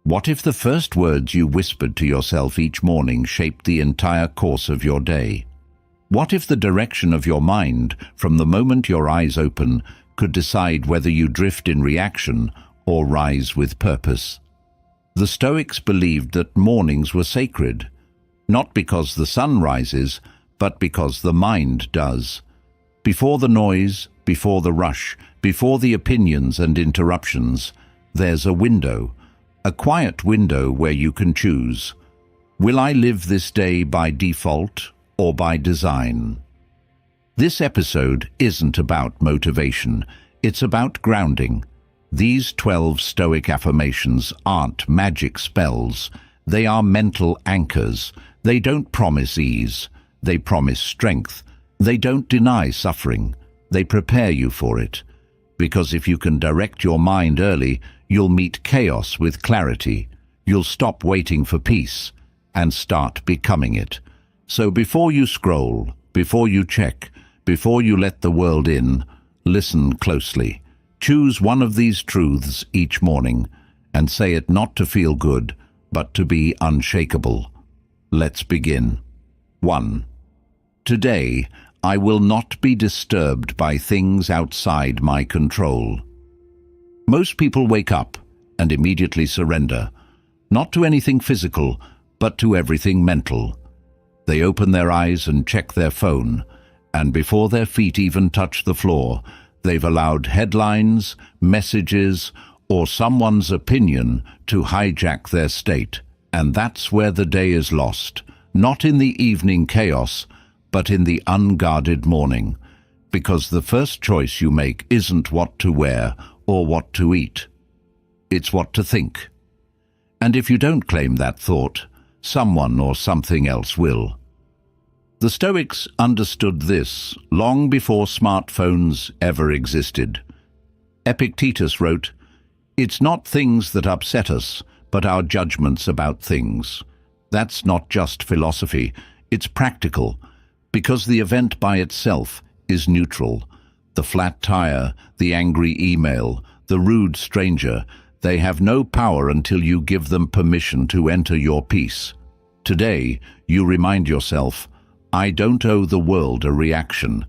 What if the first words you whispered to yourself each morning shaped the entire course of your day? What if the direction of your mind, from the moment your eyes open, could decide whether you drift in reaction or rise with purpose? The Stoics believed that mornings were sacred, not because the sun rises, but because the mind does. Before the noise, before the rush, before the opinions and interruptions, there's a window, a quiet window where you can choose. Will I live this day by default or by design? This episode isn't about motivation, it's about grounding. These 12 Stoic affirmations aren't magic spells, they are mental anchors. They don't promise ease, they promise strength. They don't deny suffering, they prepare you for it. Because if you can direct your mind early, you'll meet chaos with clarity. You'll stop waiting for peace and start becoming it. So before you scroll, before you check, before you let the world in, listen closely. Choose one of these truths each morning and say it not to feel good, but to be unshakable. Let's begin. 1. Today, I will not be disturbed by things outside my control. Most people wake up and immediately surrender, not to anything physical, but to everything mental. They open their eyes and check their phone, and before their feet even touch the floor, they've allowed headlines, messages, or someone's opinion to hijack their state. And that's where the day is lost, not in the evening chaos, but in the unguarded morning. Because the first choice you make isn't what to wear or what to eat. It's what to think. And if you don't claim that thought, someone or something else will. The Stoics understood this long before smartphones ever existed. Epictetus wrote, "It's not things that upset us, but our judgments about things." That's not just philosophy, it's practical, because the event by itself is neutral. The flat tire, the angry email, the rude stranger, they have no power until you give them permission to enter your peace. Today, you remind yourself, I don't owe the world a reaction.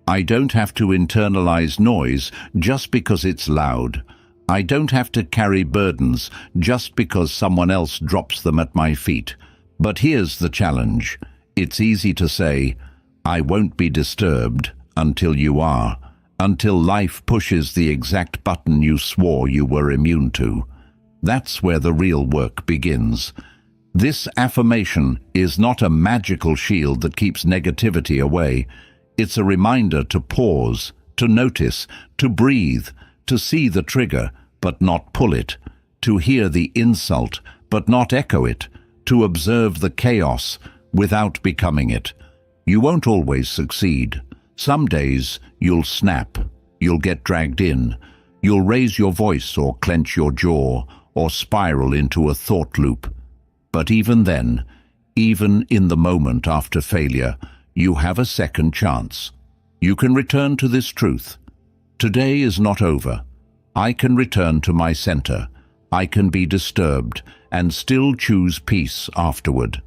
I don't have to internalize noise just because it's loud. I don't have to carry burdens just because someone else drops them at my feet. But here's the challenge. It's easy to say, I won't be disturbed, until you are, until life pushes the exact button you swore you were immune to. That's where the real work begins. This affirmation is not a magical shield that keeps negativity away. It's a reminder to pause, to notice, to breathe, to see the trigger, but not pull it, to hear the insult, but not echo it, to observe the chaos without becoming it. You won't always succeed. Some days you'll snap, you'll get dragged in, you'll raise your voice or clench your jaw or spiral into a thought loop. But even then, even in the moment after failure, you have a second chance. You can return to this truth. Today is not over. I can return to my center. I can be disturbed and still choose peace afterward.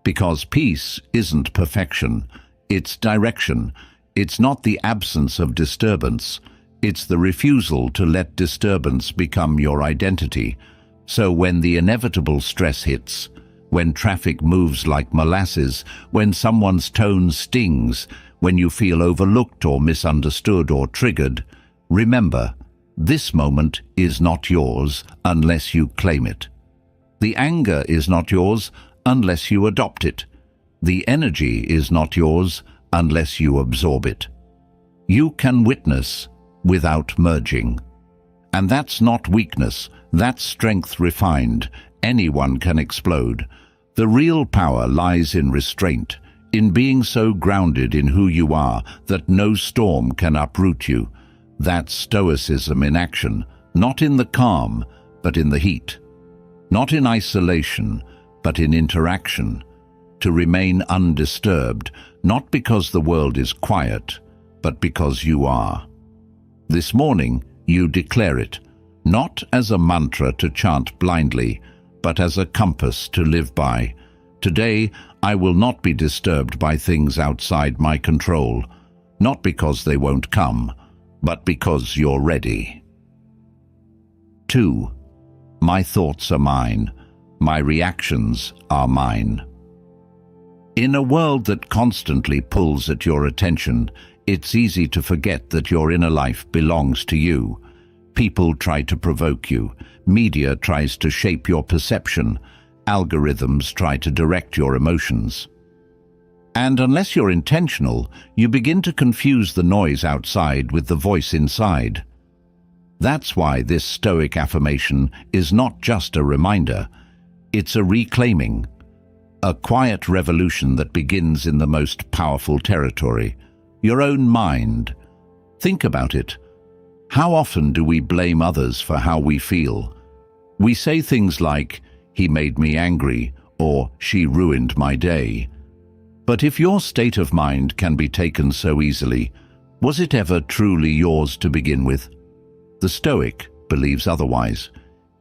Because peace isn't perfection, it's direction. It's not the absence of disturbance. It's the refusal to let disturbance become your identity. So when the inevitable stress hits, when traffic moves like molasses, when someone's tone stings, when you feel overlooked or misunderstood or triggered, remember, this moment is not yours unless you claim it. The anger is not yours unless you adopt it. The energy is not yours unless you absorb it. You can witness without merging. And that's not weakness, that's strength refined. Anyone can explode. The real power lies in restraint, in being so grounded in who you are that no storm can uproot you. That's stoicism in action, not in the calm, but in the heat. Not in isolation, but in interaction. To remain undisturbed, not because the world is quiet, but because you are. This morning, you declare it, not as a mantra to chant blindly, but as a compass to live by. Today, I will not be disturbed by things outside my control, not because they won't come, but because you're ready. 2. My thoughts are mine. My reactions are mine. In a world that constantly pulls at your attention, it's easy to forget that your inner life belongs to you. People try to provoke you. Media tries to shape your perception. Algorithms try to direct your emotions. And unless you're intentional, you begin to confuse the noise outside with the voice inside. That's why this Stoic affirmation is not just a reminder, it's a reclaiming, a quiet revolution that begins in the most powerful territory, your own mind. Think about it. How often do we blame others for how we feel? We say things like, "He made me angry," or "She ruined my day." But if your state of mind can be taken so easily, was it ever truly yours to begin with? The Stoic believes otherwise.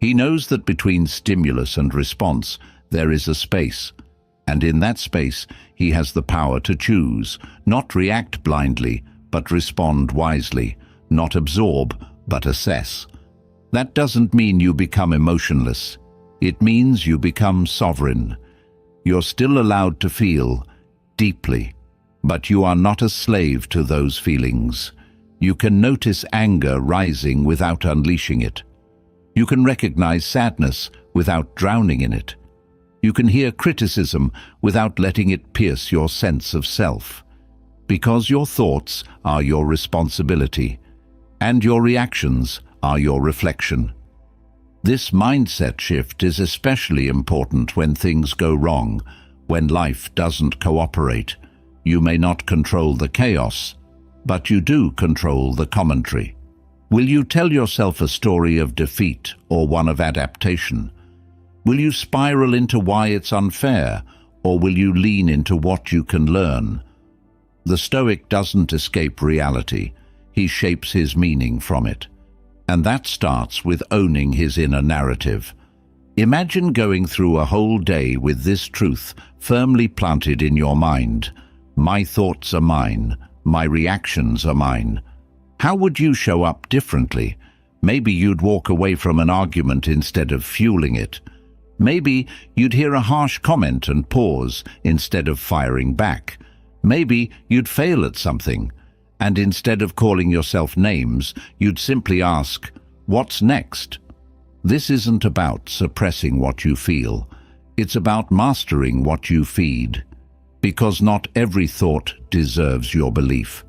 He knows that between stimulus and response there is a space, and in that space he has the power to choose, not react blindly, but respond wisely, not absorb, but assess. That doesn't mean you become emotionless. It means you become sovereign. You're still allowed to feel deeply, but you are not a slave to those feelings. You can notice anger rising without unleashing it. You can recognize sadness without drowning in it. You can hear criticism without letting it pierce your sense of self. Because your thoughts are your responsibility, and your reactions are your reflection. This mindset shift is especially important when things go wrong, when life doesn't cooperate. You may not control the chaos, but you do control the commentary. Will you tell yourself a story of defeat or one of adaptation? Will you spiral into why it's unfair, or will you lean into what you can learn? The Stoic doesn't escape reality. He shapes his meaning from it. And that starts with owning his inner narrative. Imagine going through a whole day with this truth firmly planted in your mind. My thoughts are mine. My reactions are mine. How would you show up differently? Maybe you'd walk away from an argument instead of fueling it. Maybe you'd hear a harsh comment and pause instead of firing back. Maybe you'd fail at something, and instead of calling yourself names, you'd simply ask, "What's next?" This isn't about suppressing what you feel. It's about mastering what you feed. Because not every thought deserves your belief.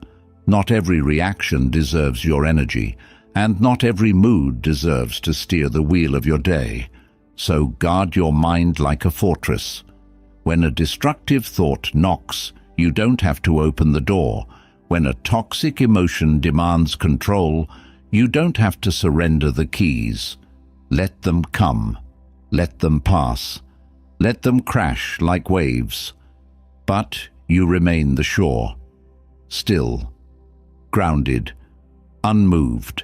Not every reaction deserves your energy. And not every mood deserves to steer the wheel of your day. So guard your mind like a fortress. When a destructive thought knocks, you don't have to open the door. When a toxic emotion demands control, you don't have to surrender the keys. Let them come. Let them pass. Let them crash like waves. But you remain the shore. Still, grounded, unmoved.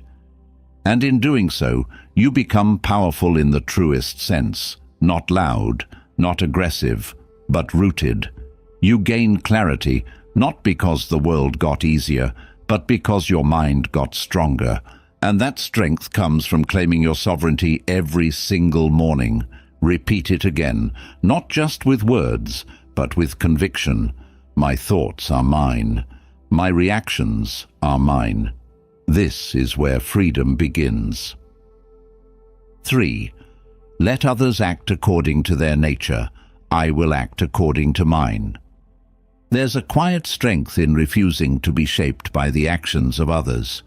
And in doing so, you become powerful in the truest sense. Not loud, not aggressive, but rooted. You gain clarity, not because the world got easier, but because your mind got stronger. And that strength comes from claiming your sovereignty every single morning. Repeat it again, not just with words, but with conviction. My thoughts are mine. My reactions are mine. This is where freedom begins. 3. Let others act according to their nature. I will act according to mine. There's a quiet strength in refusing to be shaped by the actions of others.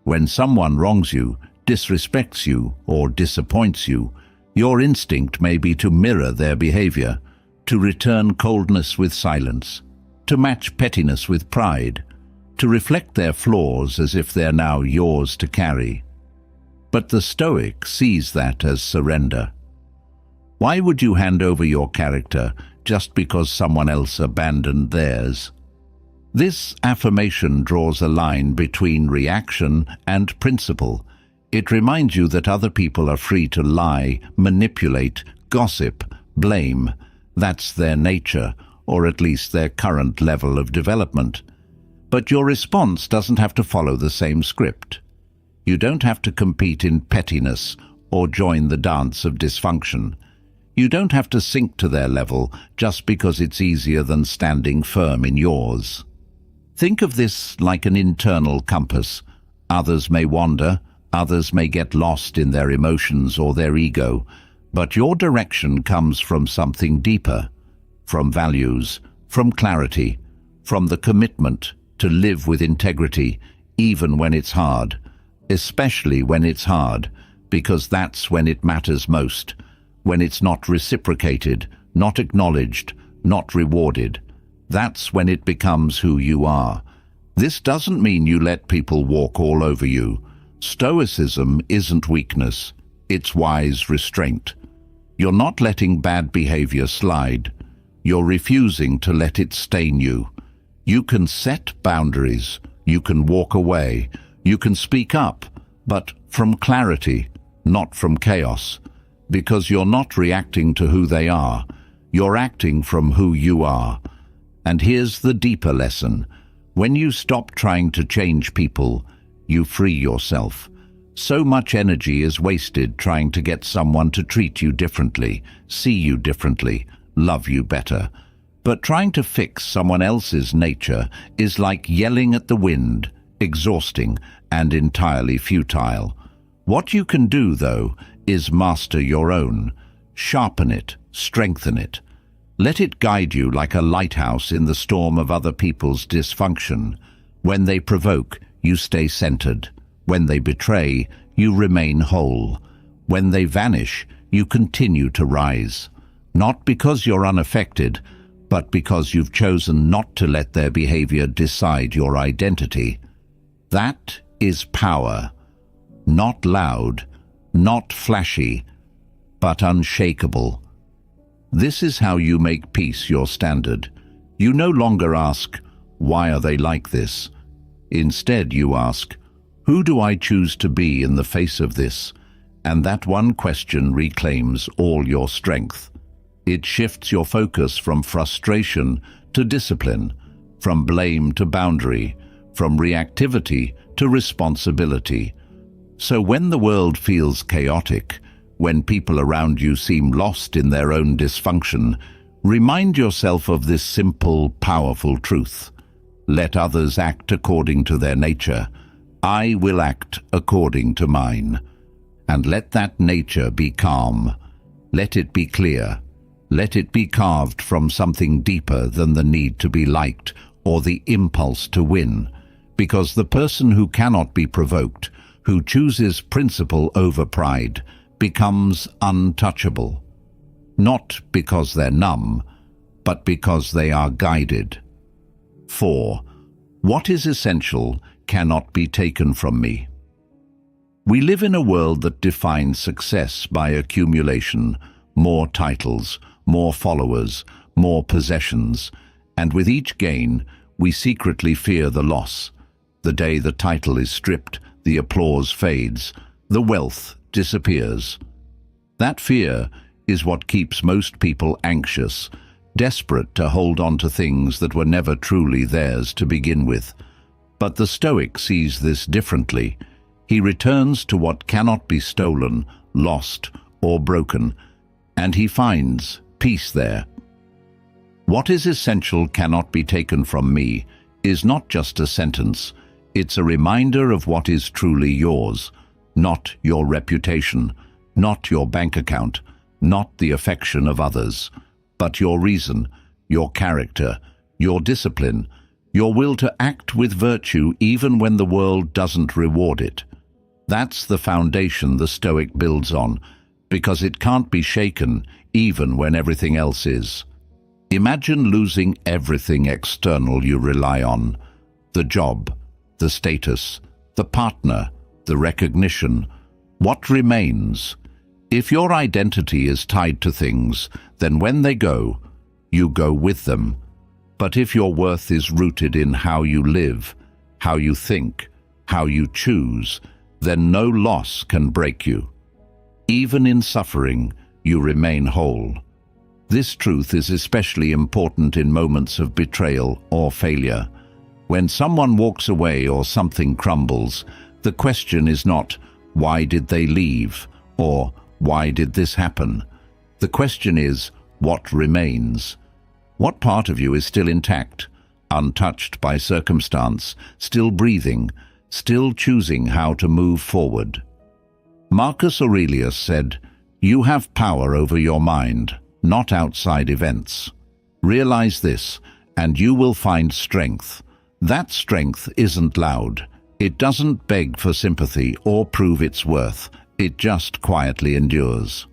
When someone wrongs you, disrespects you, or disappoints you, your instinct may be to mirror their behavior, to return coldness with silence, to match pettiness with pride, to reflect their flaws as if they're now yours to carry. But the Stoic sees that as surrender. Why would you hand over your character just because someone else abandoned theirs? This affirmation draws a line between reaction and principle. It reminds you that other people are free to lie, manipulate, gossip, blame. That's their nature, or at least their current level of development. But your response doesn't have to follow the same script. You don't have to compete in pettiness or join the dance of dysfunction. You don't have to sink to their level just because it's easier than standing firm in yours. Think of this like an internal compass. Others may wander, others may get lost in their emotions or their ego, but your direction comes from something deeper, from values, from clarity, from the commitment to live with integrity, even when it's hard, especially when it's hard, because that's when it matters most, when it's not reciprocated, not acknowledged, not rewarded. That's when it becomes who you are. This doesn't mean you let people walk all over you. Stoicism isn't weakness, it's wise restraint. You're not letting bad behavior slide. You're refusing to let it stain you. You can set boundaries, you can walk away, you can speak up, but from clarity, not from chaos, because you're not reacting to who they are, you're acting from who you are. And here's the deeper lesson. When you stop trying to change people, you free yourself. So much energy is wasted trying to get someone to treat you differently, see you differently, love you better. But trying to fix someone else's nature is like yelling at the wind, exhausting and entirely futile. What you can do, though, is master your own. Sharpen it, strengthen it. Let it guide you like a lighthouse in the storm of other people's dysfunction. When they provoke, you stay centered. When they betray, you remain whole. When they vanish, you continue to rise. Not because you're unaffected, but because you've chosen not to let their behavior decide your identity. That is power. Not loud, not flashy, but unshakable. This is how you make peace your standard. You no longer ask, why are they like this? Instead, you ask, who do I choose to be in the face of this? And that one question reclaims all your strength. It shifts your focus from frustration to discipline, from blame to boundary, from reactivity to responsibility. So when the world feels chaotic, when people around you seem lost in their own dysfunction, remind yourself of this simple, powerful truth. Let others act according to their nature. I will act according to mine. And let that nature be calm. Let it be clear. Let it be carved from something deeper than the need to be liked or the impulse to win. Because the person who cannot be provoked, who chooses principle over pride, becomes untouchable. Not because they're numb, but because they are guided. 4. What is essential cannot be taken from me. We live in a world that defines success by accumulation, more titles, more followers, more possessions, and with each gain, we secretly fear the loss. The day the title is stripped, the applause fades, the wealth disappears. That fear is what keeps most people anxious, desperate to hold on to things that were never truly theirs to begin with. But the Stoic sees this differently. He returns to what cannot be stolen, lost, or broken, and he finds peace there. What is essential cannot be taken from me is not just a sentence, it's a reminder of what is truly yours, not your reputation, not your bank account, not the affection of others, but your reason, your character, your discipline, your will to act with virtue even when the world doesn't reward it. That's the foundation the Stoic builds on, because it can't be shaken even when everything else is. Imagine losing everything external you rely on: the job, the status, the partner, the recognition. What remains? If your identity is tied to things, then when they go, you go with them. But if your worth is rooted in how you live, how you think, how you choose, then no loss can break you. Even in suffering, you remain whole. This truth is especially important in moments of betrayal or failure. When someone walks away or something crumbles, the question is not, "Why did they leave?" or "Why did this happen?" The question is, what remains? What part of you is still intact, untouched by circumstance, still breathing, still choosing how to move forward? Marcus Aurelius said, "You have power over your mind, not outside events. Realize this, and you will find strength. That strength isn't loud. It doesn't beg for sympathy or prove its worth. It just quietly endures.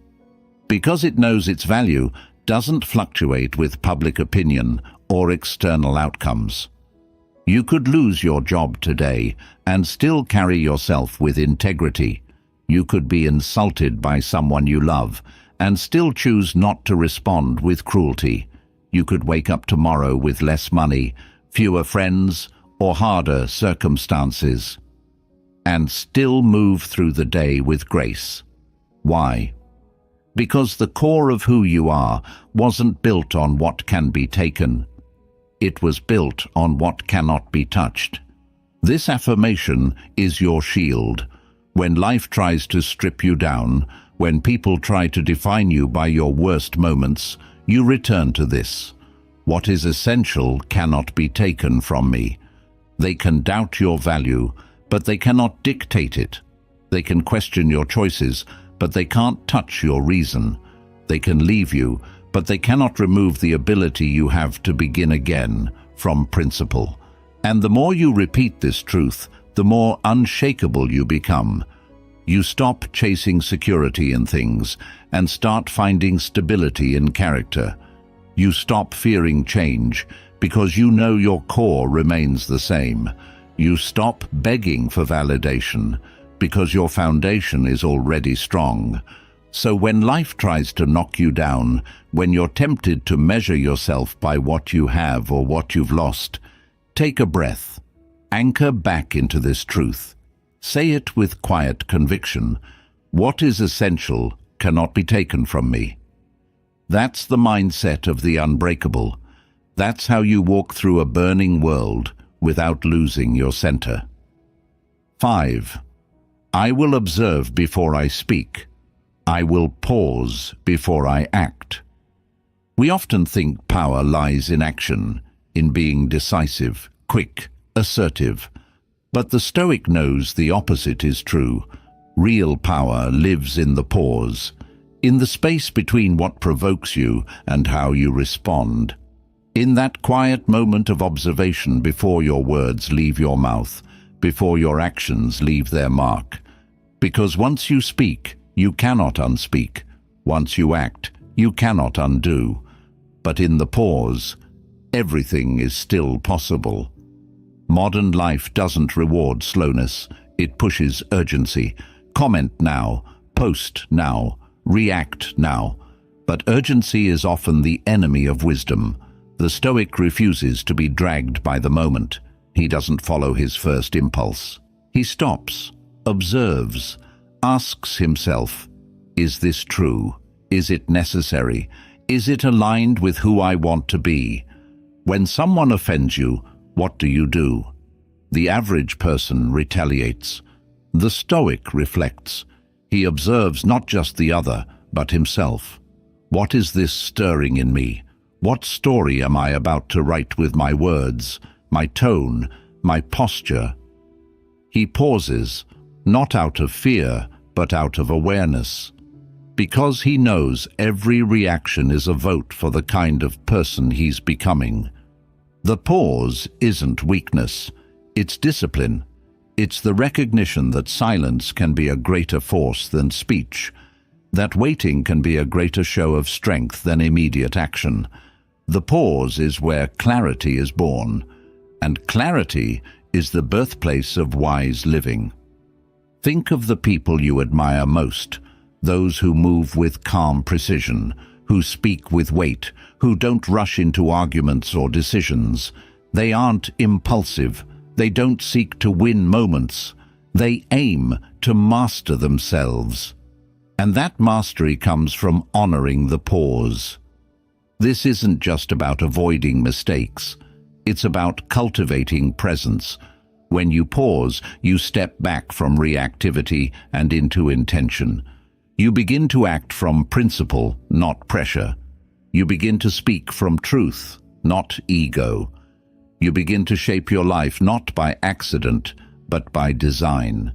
Because it knows its value doesn't fluctuate with public opinion or external outcomes." You could lose your job today and still carry yourself with integrity. You could be insulted by someone you love and still choose not to respond with cruelty. You could wake up tomorrow with less money, fewer friends, or harder circumstances, and still move through the day with grace. Why? Because the core of who you are wasn't built on what can be taken. It was built on what cannot be touched. This affirmation is your shield. When life tries to strip you down, when people try to define you by your worst moments, you return to this. What is essential cannot be taken from me. They can doubt your value, but they cannot dictate it. They can question your choices, but they can't touch your reason. They can leave you, but they cannot remove the ability you have to begin again from principle. And the more you repeat this truth, the more unshakable you become. You stop chasing security in things and start finding stability in character. You stop fearing change because you know your core remains the same. You stop begging for validation because your foundation is already strong. So when life tries to knock you down, when you're tempted to measure yourself by what you have or what you've lost, take a breath. Anchor back into this truth. Say it with quiet conviction. What is essential cannot be taken from me. That's the mindset of the unbreakable. That's how you walk through a burning world without losing your center. 5. I will observe before I speak. I will pause before I act. We often think power lies in action, in being decisive, quick, assertive. But the Stoic knows the opposite is true. Real power lives in the pause, in the space between what provokes you and how you respond. In that quiet moment of observation before your words leave your mouth, before your actions leave their mark. Because once you speak, you cannot unspeak. Once you act, you cannot undo. But in the pause, everything is still possible. Modern life doesn't reward slowness, it pushes urgency. Comment now, post now, react now. But urgency is often the enemy of wisdom. The Stoic refuses to be dragged by the moment. He doesn't follow his first impulse. He stops, observes, asks himself, is this true? Is it necessary? Is it aligned with who I want to be? When someone offends you, what do? The average person retaliates. The Stoic reflects. He observes not just the other, but himself. What is this stirring in me? What story am I about to write with my words, my tone, my posture? He pauses, not out of fear, but out of awareness. Because he knows every reaction is a vote for the kind of person he's becoming. The pause isn't weakness, it's discipline. It's the recognition that silence can be a greater force than speech, that waiting can be a greater show of strength than immediate action. The pause is where clarity is born, and clarity is the birthplace of wise living. Think of the people you admire most, those who move with calm precision, who speak with weight, who don't rush into arguments or decisions. They aren't impulsive. They don't seek to win moments. They aim to master themselves. And that mastery comes from honoring the pause. This isn't just about avoiding mistakes. It's about cultivating presence. When you pause, you step back from reactivity and into intention. You begin to act from principle, not pressure. You begin to speak from truth, not ego. You begin to shape your life not by accident, but by design.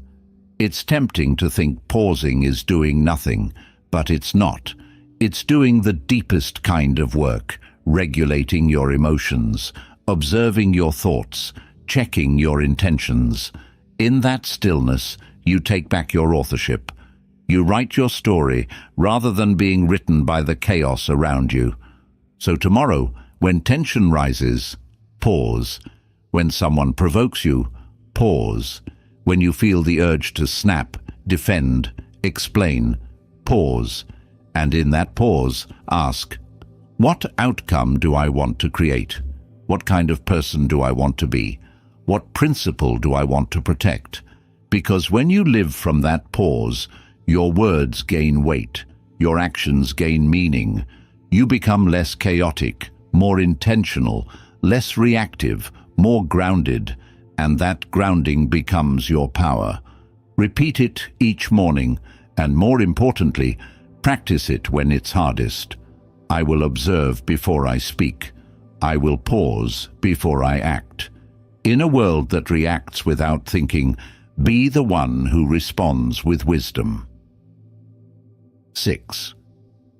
It's tempting to think pausing is doing nothing, but it's not. It's doing the deepest kind of work, regulating your emotions, observing your thoughts, checking your intentions. In that stillness, you take back your authorship. You write your story rather than being written by the chaos around you. So tomorrow, when tension rises, pause. When someone provokes you, pause. When you feel the urge to snap, defend, explain, pause. And in that pause, ask, what outcome do I want to create? What kind of person do I want to be? What principle do I want to protect? Because when you live from that pause, your words gain weight, your actions gain meaning. You become less chaotic, more intentional, less reactive, more grounded, and that grounding becomes your power. Repeat it each morning, and more importantly, practice it when it's hardest. I will observe before I speak. I will pause before I act. In a world that reacts without thinking, be the one who responds with wisdom. 6.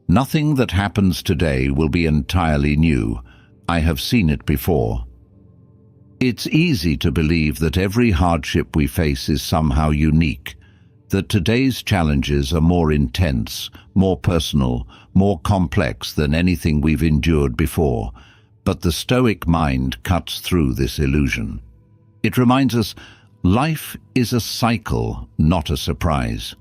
Nothing that happens today will be entirely new. I have seen it before. It's easy to believe that every hardship we face is somehow unique, that today's challenges are more intense, more personal, more complex than anything we've endured before. But the Stoic mind cuts through this illusion. It reminds us, life is a cycle, not a surprise.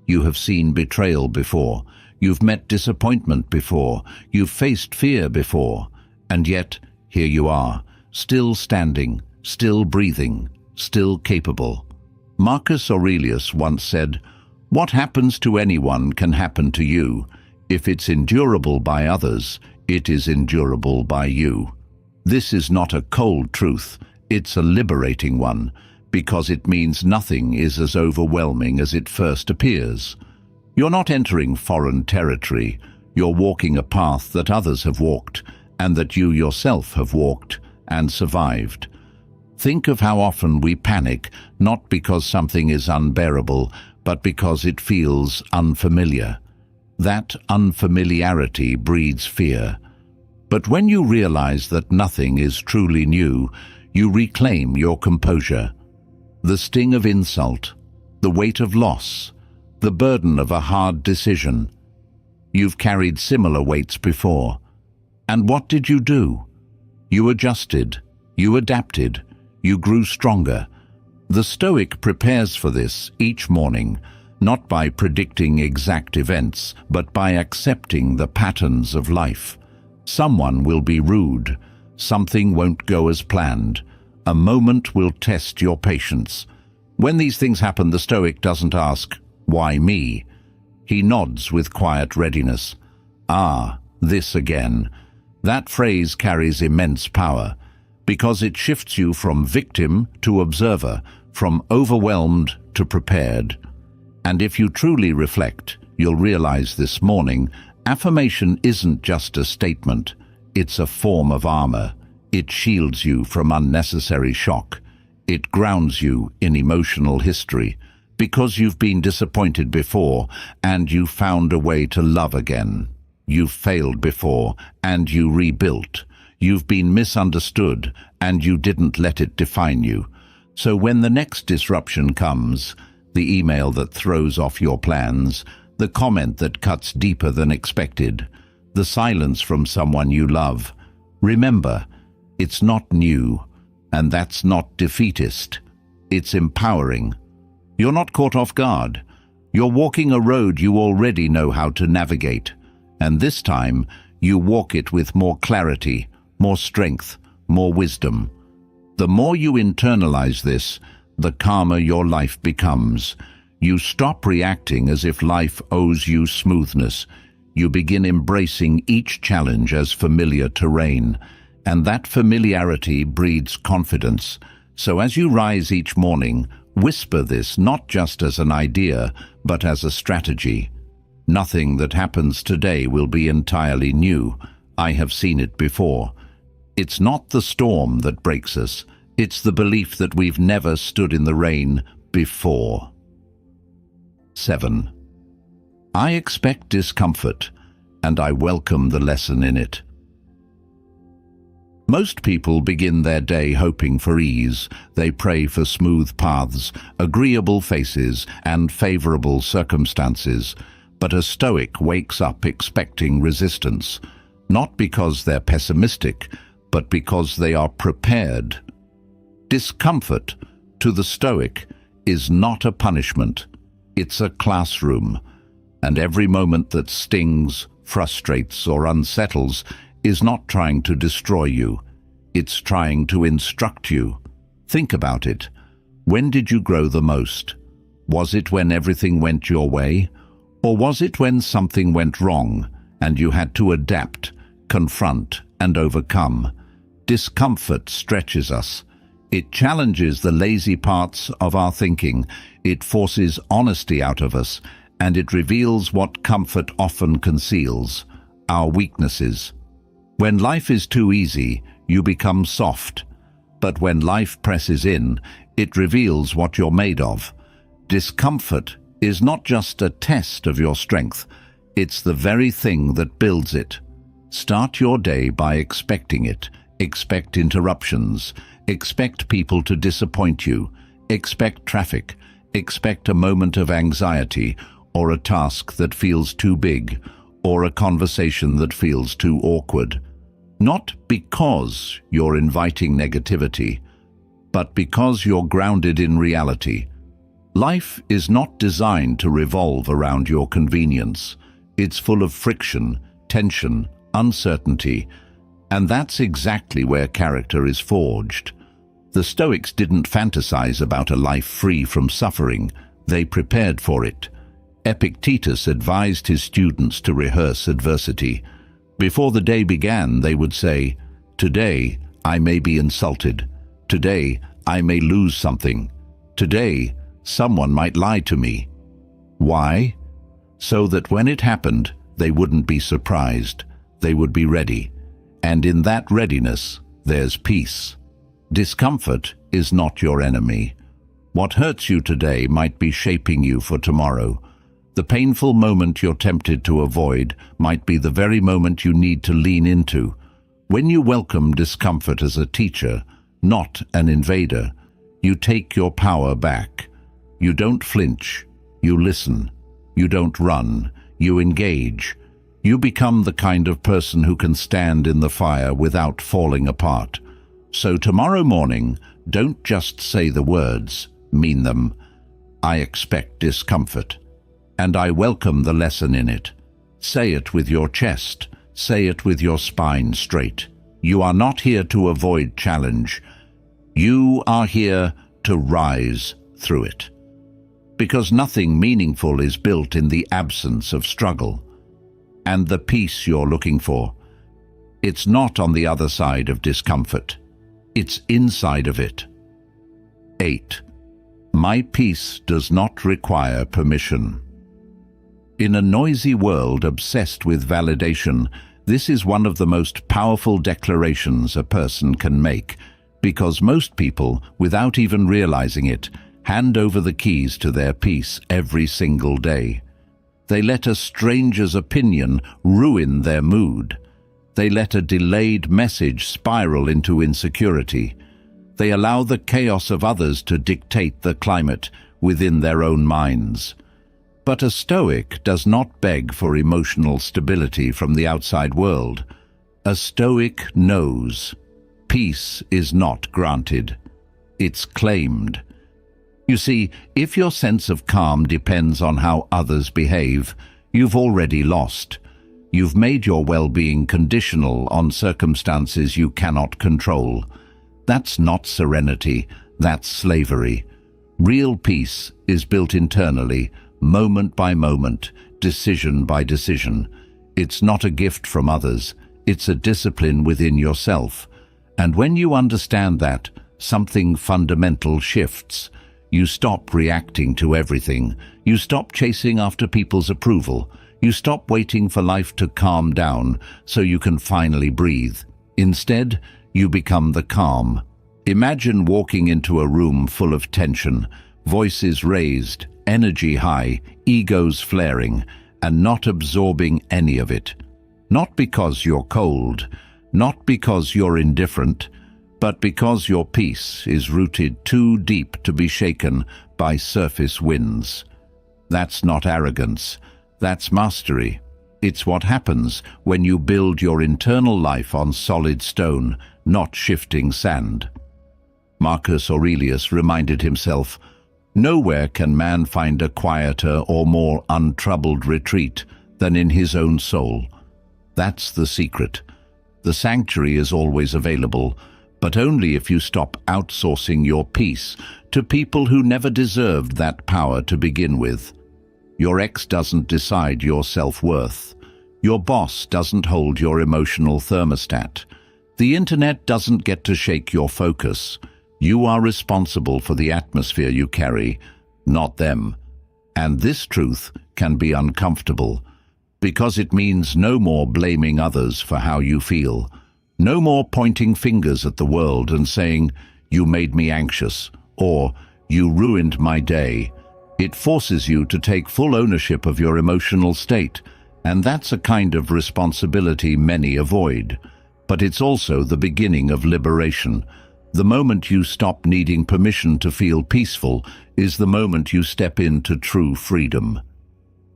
You have seen betrayal before. You've met disappointment before. You've faced fear before. And yet, here you are, still standing, still breathing, still capable. Marcus Aurelius once said, "What happens to anyone can happen to you. If it's endurable by others, it is endurable by you." This is not a cold truth, it's a liberating one, because it means nothing is as overwhelming as it first appears. You're not entering foreign territory, you're walking a path that others have walked, and that you yourself have walked and survived. Think of how often we panic, not because something is unbearable, but because it feels unfamiliar. That unfamiliarity breeds fear. But when you realize that nothing is truly new, you reclaim your composure. The sting of insult, the weight of loss, the burden of a hard decision. You've carried similar weights before. And what did you do? You adjusted, you adapted, you grew stronger. The Stoic prepares for this each morning, not by predicting exact events, but by accepting the patterns of life. Someone will be rude, something won't go as planned, a moment will test your patience. When these things happen, the Stoic doesn't ask, "Why me?" He nods with quiet readiness. "Ah, this again." That phrase carries immense power, because it shifts you from victim to observer, from overwhelmed to prepared. And if you truly reflect, you'll realize this morning, affirmation isn't just a statement, it's a form of armor. It shields you from unnecessary shock. It grounds you in emotional history, because you've been disappointed before and you found a way to love again. You've failed before and you rebuilt. You've been misunderstood and you didn't let it define you. So when the next disruption comes, the email that throws off your plans, the comment that cuts deeper than expected, the silence from someone you love, remember, it's not new, and that's not defeatist. It's empowering. You're not caught off guard. You're walking a road you already know how to navigate, and this time you walk it with more clarity, more strength, more wisdom. The more you internalize this, the calmer your life becomes. You stop reacting as if life owes you smoothness. You begin embracing each challenge as familiar terrain, and that familiarity breeds confidence. So as you rise each morning, whisper this not just as an idea, but as a strategy. Nothing that happens today will be entirely new. I have seen it before. It's not the storm that breaks us. It's the belief that we've never stood in the rain before. 7. I expect discomfort, and I welcome the lesson in it. Most people begin their day hoping for ease. They pray for smooth paths, agreeable faces, and favorable circumstances. But a Stoic wakes up expecting resistance, not because they're pessimistic, but because they are prepared. Discomfort, to the Stoic, is not a punishment. It's a classroom, and every moment that stings, frustrates, or unsettles is not trying to destroy you. It's trying to instruct you. Think about it. When did you grow the most? Was it when everything went your way? Or was it when something went wrong and you had to adapt, confront, and overcome? Discomfort stretches us. It challenges the lazy parts of our thinking. It forces honesty out of us, and it reveals what comfort often conceals: our weaknesses. When life is too easy, you become soft. But when life presses in, it reveals what you're made of. Discomfort is not just a test of your strength, it's the very thing that builds it. Start your day by expecting it. Expect interruptions. Expect people to disappoint you. Expect traffic. Expect a moment of anxiety, or a task that feels too big, or a conversation that feels too awkward. Not because you're inviting negativity, but because you're grounded in reality. Life is not designed to revolve around your convenience. It's full of friction, tension, uncertainty, and that's exactly where character is forged. The Stoics didn't fantasize about a life free from suffering. They prepared for it. Epictetus advised his students to rehearse adversity. Before the day began, they would say, "Today, I may be insulted. Today, I may lose something. Today, someone might lie to me." Why? So that when it happened, they wouldn't be surprised. They would be ready. And in that readiness, there's peace. Discomfort is not your enemy. What hurts you today might be shaping you for tomorrow. The painful moment you're tempted to avoid might be the very moment you need to lean into. When you welcome discomfort as a teacher, not an invader, you take your power back. You don't flinch. You listen. You don't run. You engage. You become the kind of person who can stand in the fire without falling apart. So tomorrow morning, don't just say the words, mean them. I expect discomfort, and I welcome the lesson in it. Say it with your chest. Say it with your spine straight. You are not here to avoid challenge. You are here to rise through it. Because nothing meaningful is built in the absence of struggle. And the peace you're looking for, it's not on the other side of discomfort. It's inside of it. 8. My peace does not require permission. In a noisy world obsessed with validation, this is one of the most powerful declarations a person can make, because most people, without even realizing it, hand over the keys to their peace every single day. They let a stranger's opinion ruin their mood. They let a delayed message spiral into insecurity. They allow the chaos of others to dictate the climate within their own minds. But a Stoic does not beg for emotional stability from the outside world. A Stoic knows peace is not granted. It's claimed. You see, if your sense of calm depends on how others behave, you've already lost. You've made your well-being conditional on circumstances you cannot control. That's not serenity, that's slavery. Real peace is built internally, moment by moment, decision by decision. It's not a gift from others, it's a discipline within yourself. And when you understand that, something fundamental shifts. You stop reacting to everything. You stop chasing after people's approval. You stop waiting for life to calm down so you can finally breathe. Instead, you become the calm. Imagine walking into a room full of tension, voices raised, energy high, egos flaring, and not absorbing any of it. Not because you're cold, not because you're indifferent, but because your peace is rooted too deep to be shaken by surface winds. That's not arrogance, that's mastery. It's what happens when you build your internal life on solid stone, not shifting sand. Marcus Aurelius reminded himself, "Nowhere can man find a quieter or more untroubled retreat than in his own soul." That's the secret. The sanctuary is always available, but only if you stop outsourcing your peace to people who never deserved that power to begin with. Your ex doesn't decide your self-worth. Your boss doesn't hold your emotional thermostat. The internet doesn't get to shake your focus. You are responsible for the atmosphere you carry, not them. And this truth can be uncomfortable, because it means no more blaming others for how you feel. No more pointing fingers at the world and saying, "You made me anxious," or "You ruined my day." It forces you to take full ownership of your emotional state, and that's a kind of responsibility many avoid. But it's also the beginning of liberation. The moment you stop needing permission to feel peaceful is the moment you step into true freedom.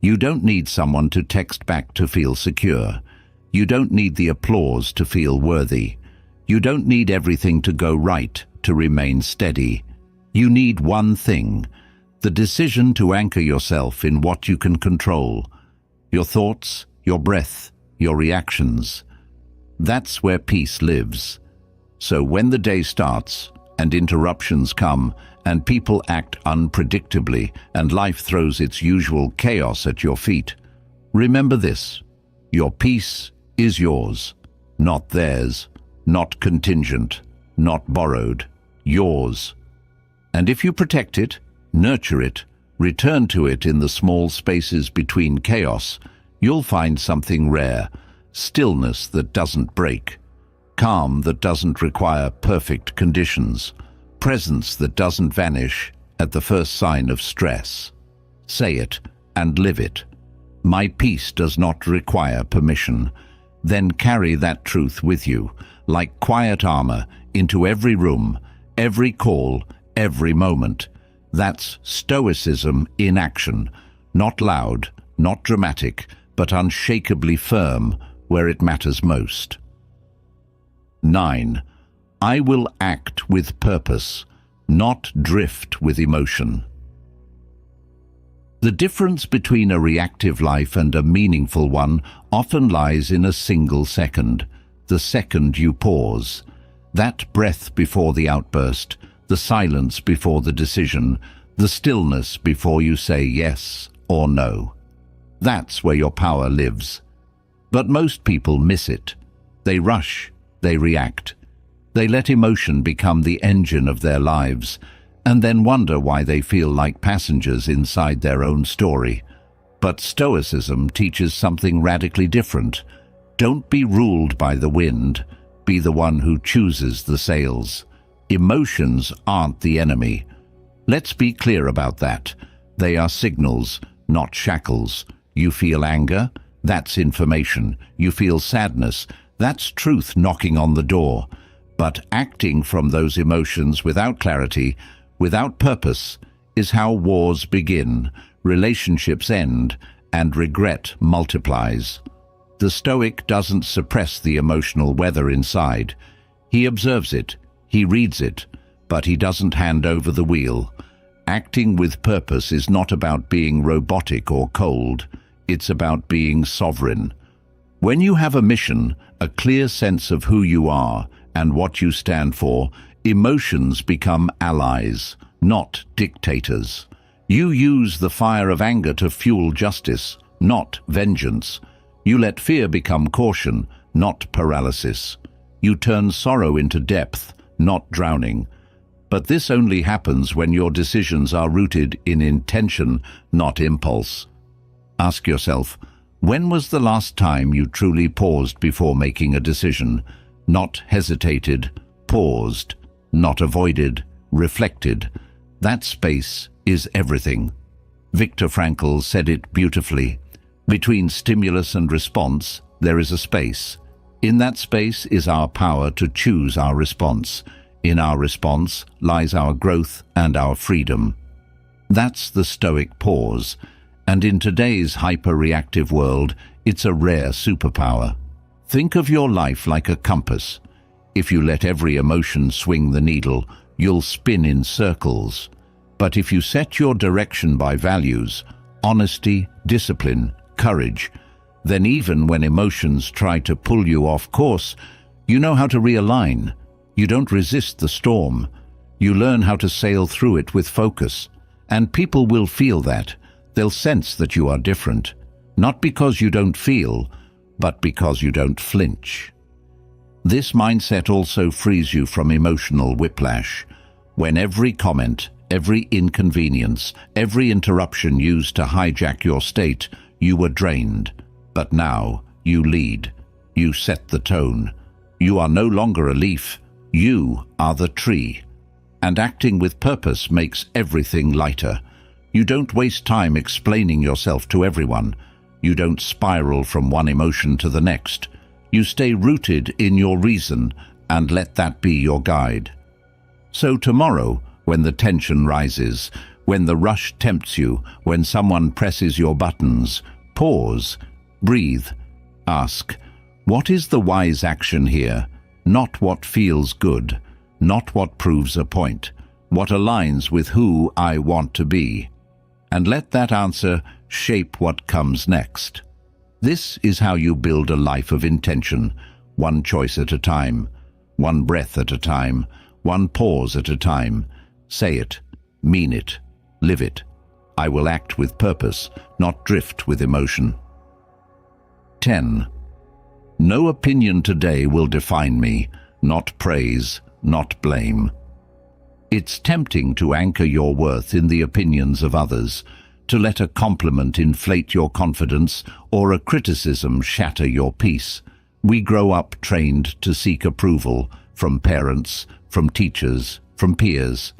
You don't need someone to text back to feel secure. You don't need the applause to feel worthy. You don't need everything to go right to remain steady. You need one thing: the decision to anchor yourself in what you can control. Your thoughts, your breath, your reactions. That's where peace lives. So when the day starts, and interruptions come, and people act unpredictably, and life throws its usual chaos at your feet, remember this: your peace is yours, not theirs, not contingent, not borrowed, yours. And if you protect it, nurture it, return to it in the small spaces between chaos, you'll find something rare: stillness that doesn't break, calm that doesn't require perfect conditions, presence that doesn't vanish at the first sign of stress. Say it and live it. My peace does not require permission. Then carry that truth with you, like quiet armor, into every room, every call, every moment. That's Stoicism in action, not loud, not dramatic, but unshakably firm where it matters most. 9. I will act with purpose, not drift with emotion. The difference between a reactive life and a meaningful one often lies in a single second, the second you pause. That breath before the outburst, the silence before the decision, the stillness before you say yes or no. That's where your power lives. But most people miss it. They rush, they react. They let emotion become the engine of their lives, and then wonder why they feel like passengers inside their own story. But Stoicism teaches something radically different. Don't be ruled by the wind. Be the one who chooses the sails. Emotions aren't the enemy. Let's be clear about that. They are signals, not shackles. You feel anger? That's information. You feel sadness? That's truth knocking on the door. But acting from those emotions without clarity, without purpose, is how wars begin, relationships end, and regret multiplies. The Stoic doesn't suppress the emotional weather inside. He observes it, he reads it, but he doesn't hand over the wheel. Acting with purpose is not about being robotic or cold. It's about being sovereign. When you have a mission, a clear sense of who you are and what you stand for, emotions become allies, not dictators. You use the fire of anger to fuel justice, not vengeance. You let fear become caution, not paralysis. You turn sorrow into depth, not drowning. But this only happens when your decisions are rooted in intention, not impulse. Ask yourself, when was the last time you truly paused before making a decision? Not hesitated, paused, not avoided, reflected. That space is everything. Viktor Frankl said it beautifully. Between stimulus and response, there is a space. In that space is our power to choose our response. In our response lies our growth and our freedom. That's the Stoic pause, and in today's hyper-reactive world, it's a rare superpower. Think of your life like a compass. If you let every emotion swing the needle, you'll spin in circles. But if you set your direction by values, honesty, discipline, courage, then even when emotions try to pull you off course, you know how to realign. You don't resist the storm. You learn how to sail through it with focus. And people will feel that. They'll sense that you are different. Not because you don't feel, but because you don't flinch. This mindset also frees you from emotional whiplash. When every comment, every inconvenience, every interruption used to hijack your state, you were drained. But now you lead. You set the tone. You are no longer a leaf. You are the tree. And acting with purpose makes everything lighter. You don't waste time explaining yourself to everyone. You don't spiral from one emotion to the next. You stay rooted in your reason and let that be your guide. So tomorrow, when the tension rises, when the rush tempts you, when someone presses your buttons, pause, breathe, ask, what is the wise action here? Not what feels good, not what proves a point, what aligns with who I want to be. And let that answer shape what comes next. This is how you build a life of intention, one choice at a time, one breath at a time, one pause at a time. Say it, mean it, live it. I will act with purpose, not drift with emotion. 10. No opinion today will define me, not praise, not blame. It's tempting to anchor your worth in the opinions of others, to let a compliment inflate your confidence or a criticism shatter your peace. We grow up trained to seek approval from parents, from teachers, from peers.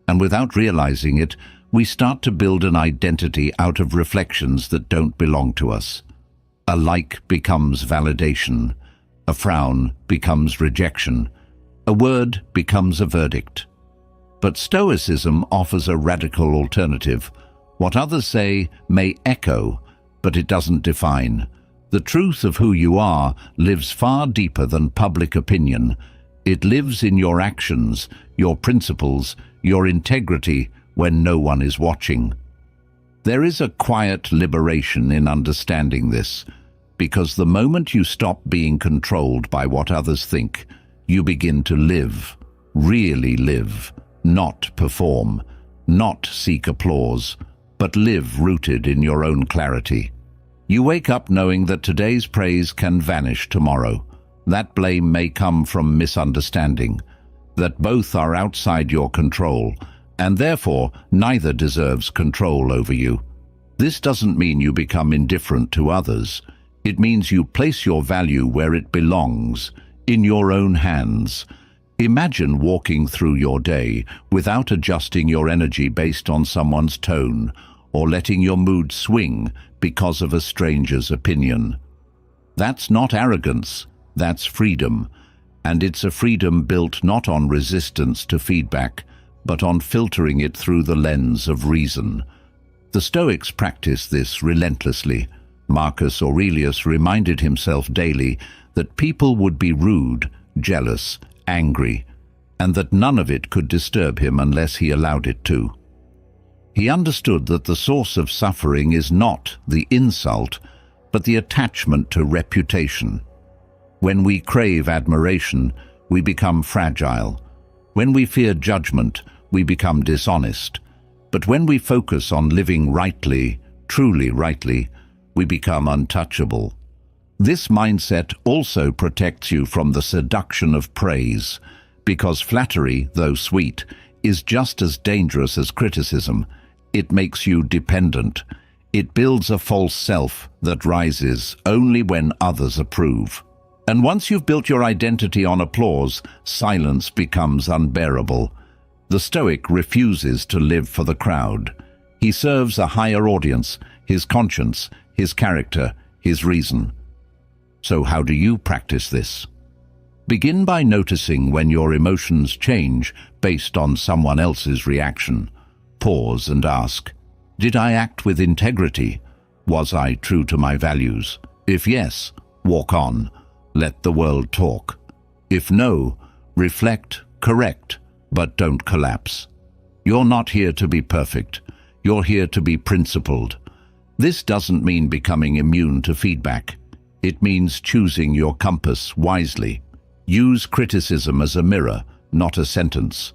And without realizing it, we start to build an identity out of reflections that don't belong to us. A like becomes validation. A frown becomes rejection. A word becomes a verdict. But Stoicism offers a radical alternative. What others say may echo, but it doesn't define. The truth of who you are lives far deeper than public opinion. It lives in your actions, your principles, your integrity when no one is watching. There is a quiet liberation in understanding this, because the moment you stop being controlled by what others think, you begin to live, really live, not perform, not seek applause, but live rooted in your own clarity. You wake up knowing that today's praise can vanish tomorrow. That blame may come from misunderstanding, that both are outside your control, and therefore neither deserves control over you. This doesn't mean you become indifferent to others. It means you place your value where it belongs, in your own hands. Imagine walking through your day without adjusting your energy based on someone's tone, or letting your mood swing because of a stranger's opinion. That's not arrogance, that's freedom, and it's a freedom built not on resistance to feedback, but on filtering it through the lens of reason. The Stoics practiced this relentlessly. Marcus Aurelius reminded himself daily that people would be rude, jealous, angry, and that none of it could disturb him unless he allowed it to. He understood that the source of suffering is not the insult, but the attachment to reputation. When we crave admiration, we become fragile. When we fear judgment, we become dishonest. But when we focus on living rightly, truly rightly, we become untouchable. This mindset also protects you from the seduction of praise, because flattery, though sweet, is just as dangerous as criticism. It makes you dependent. It builds a false self that rises only when others approve. And once you've built your identity on applause, silence becomes unbearable. The Stoic refuses to live for the crowd. He serves a higher audience, his conscience, his character, his reason. So how do you practice this? Begin by noticing when your emotions change based on someone else's reaction. Pause and ask, did I act with integrity? Was I true to my values? If yes, walk on. Let the world talk. If no, reflect, correct, but don't collapse. You're not here to be perfect. You're here to be principled. This doesn't mean becoming immune to feedback. It means choosing your compass wisely. Use criticism as a mirror, not a sentence.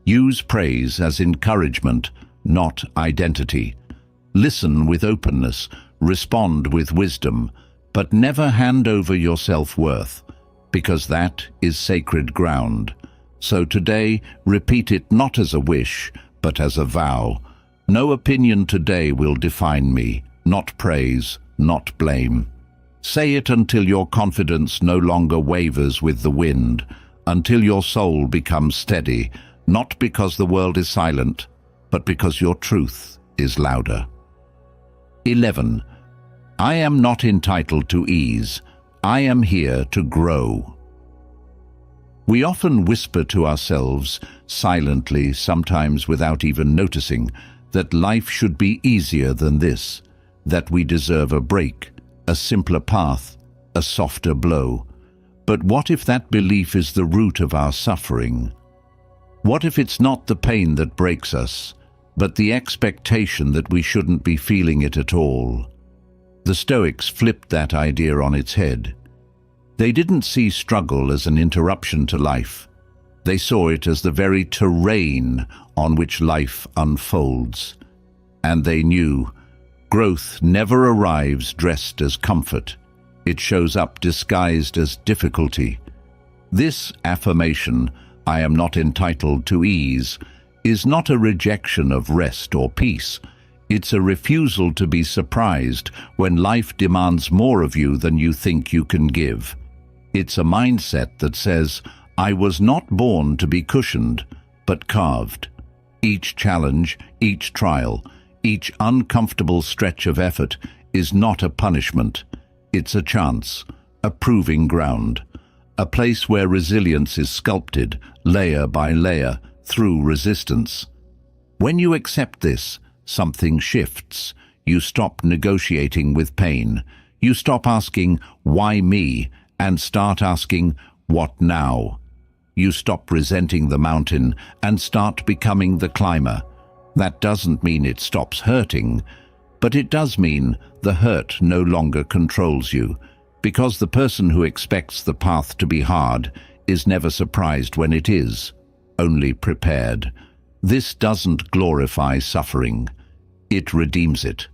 Use praise as encouragement, not identity. Listen with openness, respond with wisdom, but never hand over your self-worth, because that is sacred ground. So today, repeat it not as a wish, but as a vow. No opinion today will define me, not praise, not blame. Say it until your confidence no longer wavers with the wind, until your soul becomes steady, not because the world is silent, but because your truth is louder. 11. I am not entitled to ease. I am here to grow. We often whisper to ourselves, silently, sometimes without even noticing, that life should be easier than this, that we deserve a break, a simpler path, a softer blow. But what if that belief is the root of our suffering? What if it's not the pain that breaks us, but the expectation that we shouldn't be feeling it at all? The Stoics flipped that idea on its head. They didn't see struggle as an interruption to life. They saw it as the very terrain on which life unfolds. And they knew growth never arrives dressed as comfort. It shows up disguised as difficulty. This affirmation, I am not entitled to ease, is not a rejection of rest or peace. It's a refusal to be surprised when life demands more of you than you think you can give. It's a mindset that says, I was not born to be cushioned, but carved. Each challenge, each trial, each uncomfortable stretch of effort is not a punishment. It's a chance, a proving ground, a place where resilience is sculpted, layer by layer, through resistance. When you accept this, something shifts. You stop negotiating with pain. You stop asking, why me? And start asking, what now? You stop resenting the mountain and start becoming the climber. That doesn't mean it stops hurting, but it does mean the hurt no longer controls you, because the person who expects the path to be hard is never surprised when it is, only prepared. This doesn't glorify suffering. It redeems it.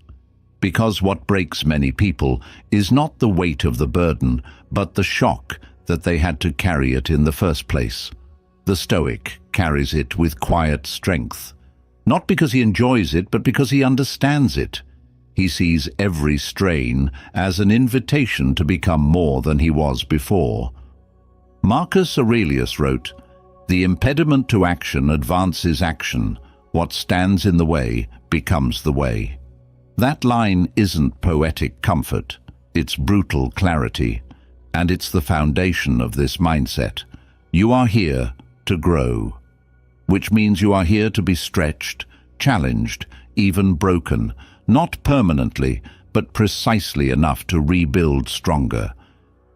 Because what breaks many people is not the weight of the burden, but the shock that they had to carry it in the first place. The Stoic carries it with quiet strength, not because he enjoys it, but because he understands it. He sees every strain as an invitation to become more than he was before. Marcus Aurelius wrote, "The impediment to action advances action. What stands in the way becomes the way." That line isn't poetic comfort, it's brutal clarity, and it's the foundation of this mindset. You are here to grow, which means you are here to be stretched, challenged, even broken, not permanently, but precisely enough to rebuild stronger.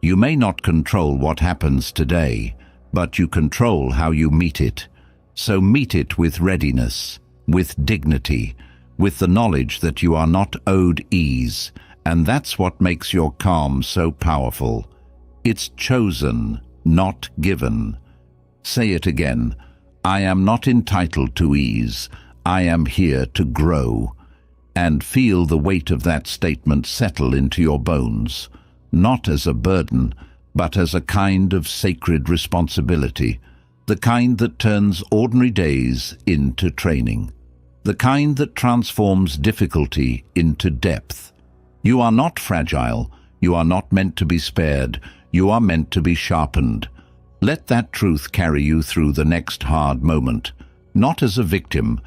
You may not control what happens today, but you control how you meet it. So meet it with readiness, with dignity, with the knowledge that you are not owed ease, and that's what makes your calm so powerful. It's chosen, not given. Say it again. I am not entitled to ease. I am here to grow. And feel the weight of that statement settle into your bones, not as a burden, but as a kind of sacred responsibility, the kind that turns ordinary days into training, the kind that transforms difficulty into depth. You are not fragile. You are not meant to be spared. You are meant to be sharpened. Let that truth carry you through the next hard moment, not as a victim,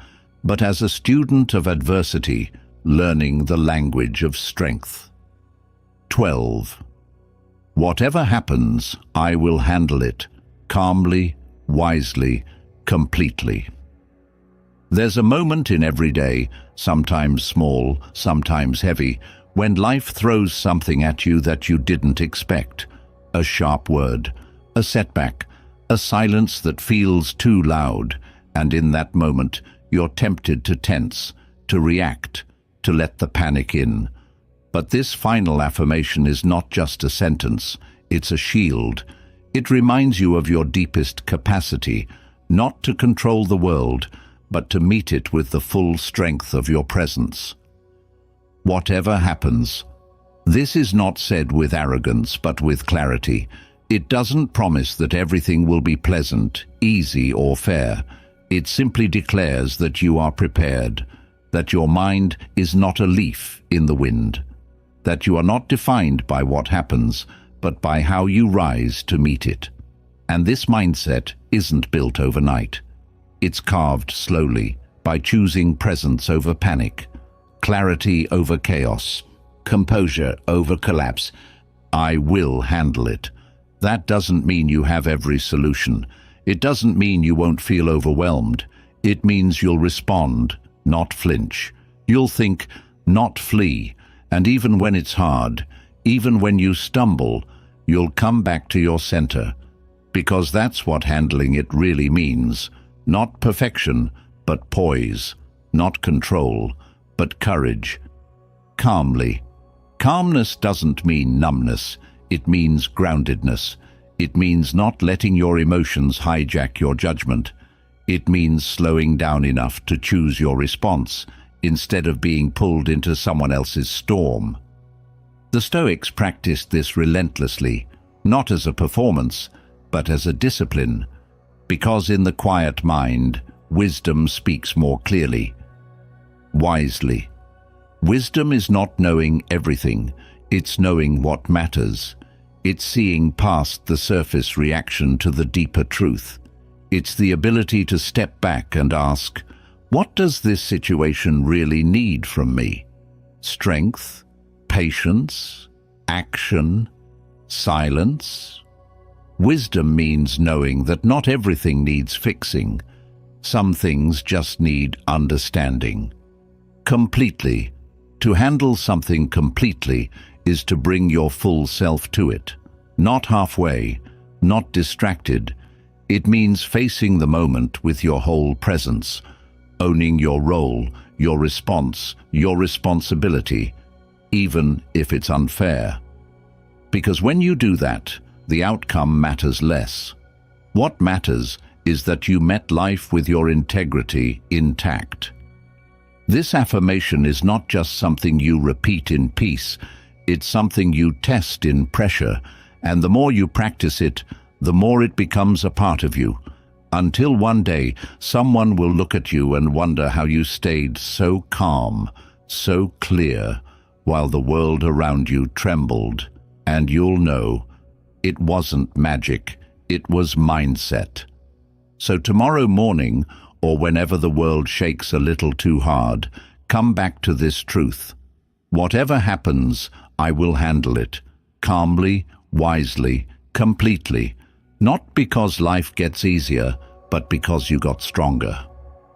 but as a student of adversity, learning the language of strength. 12. Whatever happens, I will handle it, calmly, wisely, completely. There's a moment in every day, sometimes small, sometimes heavy, when life throws something at you that you didn't expect. A sharp word, a setback, a silence that feels too loud, and in that moment, you're tempted to tense, to react, to let the panic in. But this final affirmation is not just a sentence, it's a shield. It reminds you of your deepest capacity, not to control the world, but to meet it with the full strength of your presence. Whatever happens. This is not said with arrogance, but with clarity. It doesn't promise that everything will be pleasant, easy, or fair. It simply declares that you are prepared, that your mind is not a leaf in the wind, that you are not defined by what happens, but by how you rise to meet it. And this mindset isn't built overnight. It's carved slowly, by choosing presence over panic, clarity over chaos, composure over collapse. I will handle it. That doesn't mean you have every solution. It doesn't mean you won't feel overwhelmed. It means you'll respond, not flinch. You'll think, not flee. And even when it's hard, even when you stumble, you'll come back to your center. Because that's what handling it really means. Not perfection, but poise. Not control, but courage. Calmly. Calmness doesn't mean numbness. It means groundedness. It means not letting your emotions hijack your judgment. It means slowing down enough to choose your response, instead of being pulled into someone else's storm. The Stoics practiced this relentlessly, not as a performance, but as a discipline, because in the quiet mind, wisdom speaks more clearly. Wisely. Wisdom is not knowing everything, it's knowing what matters. It's seeing past the surface reaction to the deeper truth. It's the ability to step back and ask, what does this situation really need from me? Strength, patience, action, silence? Wisdom means knowing that not everything needs fixing. Some things just need understanding. Completely. To handle something completely is to bring your full self to it. Not halfway, not distracted. It means facing the moment with your whole presence, owning your role, your response, your responsibility, even if it's unfair. Because when you do that, the outcome matters less. What matters is that you met life with your integrity intact. This affirmation is not just something you repeat in peace, it's something you test in pressure, and the more you practice it, the more it becomes a part of you, until one day someone will look at you and wonder how you stayed so calm, so clear, while the world around you trembled, and you'll know it wasn't magic, it was mindset. So tomorrow morning, or whenever the world shakes a little too hard, come back to this truth. Whatever happens, I will handle it, calmly, wisely, completely, not because life gets easier, but because you got stronger.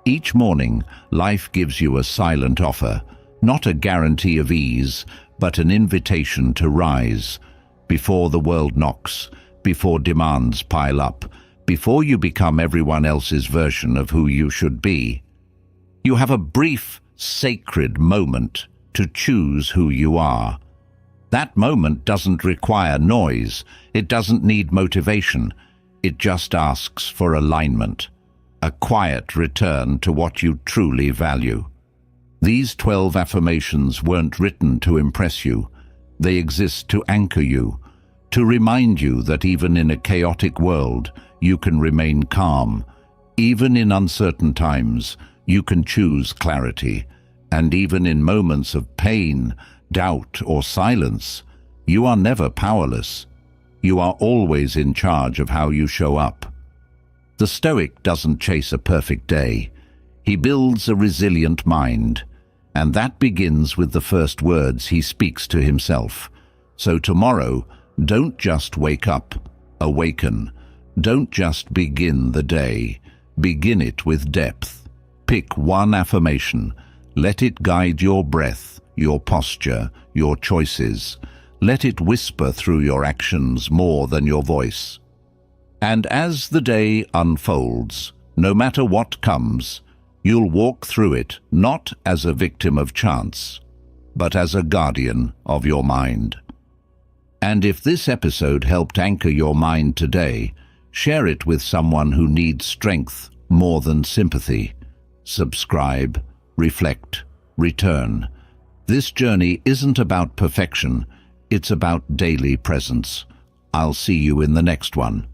Each morning, life gives you a silent offer, not a guarantee of ease, but an invitation to rise. Before the world knocks, before demands pile up, before you become everyone else's version of who you should be. You have a brief, sacred moment to choose who you are. That moment doesn't require noise, it doesn't need motivation, it just asks for alignment. a quiet return to what you truly value. These 12 affirmations weren't written to impress you. They exist to anchor you, to remind you that even in a chaotic world, you can remain calm. Even in uncertain times, you can choose clarity. And even in moments of pain, doubt, or silence, you are never powerless. You are always in charge of how you show up. The Stoic doesn't chase a perfect day. He builds a resilient mind. And that begins with the first words he speaks to himself. So tomorrow, don't just wake up, awaken. Don't just begin the day. Begin it with depth. Pick one affirmation. Let it guide your breath, your posture, your choices. Let it whisper through your actions more than your voice. And as the day unfolds, no matter what comes, you'll walk through it not as a victim of chance, but as a guardian of your mind. And if this episode helped anchor your mind today, share it with someone who needs strength more than sympathy. Subscribe, reflect, return. This journey isn't about perfection, it's about daily presence. I'll see you in the next one.